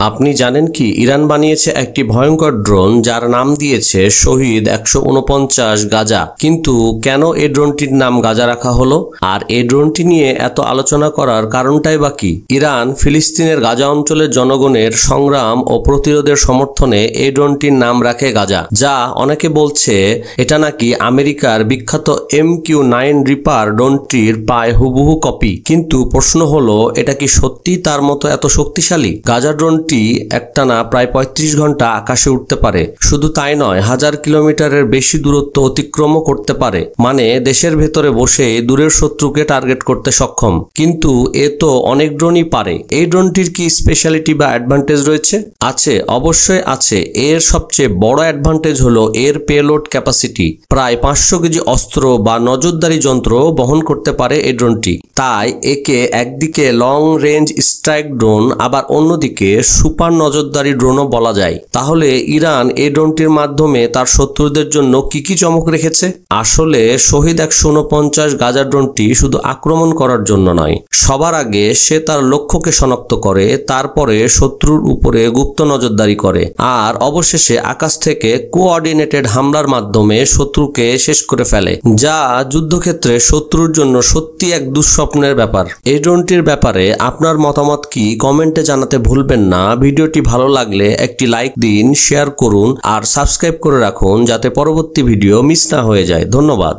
আপনি জানেন কি ইরান বানিয়েছে একটি ভয়ঙ্কর ড্রোন যার নাম দিয়েছে শহীদ 149 গাজা। কিন্তু কেন এই ড্রোনটির নাম গাজা রাখা হলো, আর এই ড্রোনটি নিয়ে এত আলোচনা করার কারণটাই বা কি? ইরান ফিলিস্তিনের গাজা অঞ্চলের জনগণের সংগ্রাম ও প্রতিরোধের সমর্থনে এই ড্রোনটির নাম রাখে গাজা, যা অনেকে বলছে এটা নাকি আমেরিকার বিখ্যাত MQ-9 রিপার ড্রোনটির প্রায় হুবহু কপি। কিন্তু প্রশ্ন হলো, এটা কি সত্যি তার মতো এত শক্তিশালী? গাজা ড্রোনটি একটানা প্রায় 35 ঘন্টা আকাশে উঠতে পারে। শুধু তাই নয়, 1000 কিলোমিটারের বেশি দূরত্ব অতিক্রমও করতে পারে, মানে দেশের ভেতরে বসে দূরের শত্রুকে টার্গেট করতে সক্ষম। কিন্তু এ তো অনেক ড্রোনই পারে। এই ড্রোনটির কি স্পেশালিটি বা অ্যাডভান্টেজ রয়েছে? আছে, অবশ্যই আছে। এর সবচেয়ে বড় অ্যাডভান্টেজ হলো এর পেলোড ক্যাপাসিটি। প্রায় 500 কেজি অস্ত্র বা নজরদারি যন্ত্র বহন করতে পারে এই ড্রোনটি। তাই একে একদিকে লং রেঞ্জ স্ট্রাইক ড্রোন, আবার অন্যদিকে সুপার নজরদারি ড্রোনও বলা যায়। তাহলে ইরান এই ড্রোনটির মাধ্যমে তার শত্রুদের জন্য কি কি চমক রেখেছে? আসলে শহীদ 149 গাজা ড্রোনটি শুধু আক্রমণ করার জন্য নয়, সবার আগে সে তার লক্ষ্যকে শনাক্ত করে, তারপরে শত্রুর উপরে গুপ্ত নজরদারি করে, আর অবশেষে আকাশ থেকে কোঅর্ডিনেটেড হামলার মাধ্যমে শত্রুকে শেষ করে ফেলে, যা যুদ্ধক্ষেত্রে শত্রুর জন্য সত্যি এক দুঃস্বপ্নের ব্যাপার। এই ড্রোনটির ব্যাপারে আপনার মতামত কি কমেন্টে জানাতে ভুলবেন না। ভিডিওটি ভালো লাগলে একটি লাইক দিন, শেয়ার করুন আর সাবস্ক্রাইব করে রাখুন যাতে পরবর্তী ভিডিও মিস না হয়ে যায়। ধন্যবাদ।